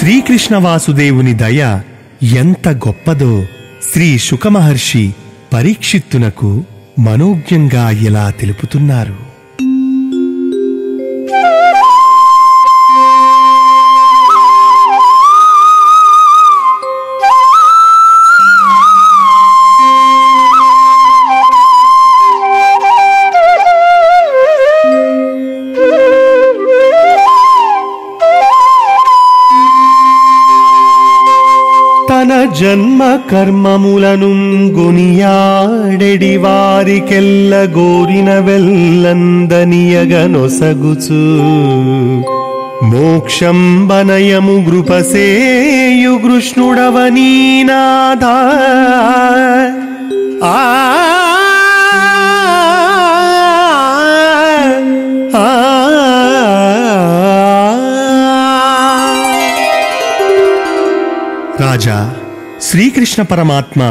శ్రీకృష్ణ వాసుదేవుని దయ ఎంత గొప్పదో శ్రీ శుకమహర్షి పరీక్షిత్తునకు మనోజ్ఞంగా ఇలా తెలుపుతున్నారు. తన జన్మ కర్మములను గొనియాడెడి వారికెల్ల గోరిన వెల్లందనియగనొసగుచు మోక్షం బనయము గృపసేయు కృష్ణుడవనీనాథ రాజా, శ్రీకృష్ణ పరమాత్మ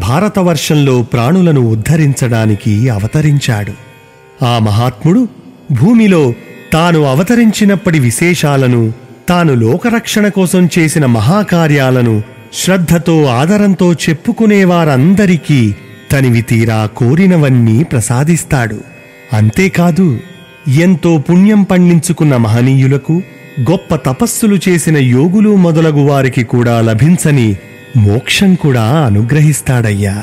భారతవర్షంలో ప్రాణులను ఉద్ధరించడానికి అవతరించాడు. ఆ మహాత్ముడు భూమిలో తాను అవతరించినప్పటి విశేషాలను, తాను లోకరక్షణ కోసం చేసిన మహాకార్యాలను శ్రద్ధతో ఆదరంతో చెప్పుకునేవారందరికీ తనివి తీరా కోరినవన్నీ ప్రసాదిస్తాడు. అంతేకాదు, ఎంతో పుణ్యం పండించుకున్న మహనీయులకు, గొప్ప తపస్సులు చేసిన యోగులు మొదలగు వారికి కూడా లభించని మోక్షం కూడా అనుగ్రహిస్తాడయ్యా.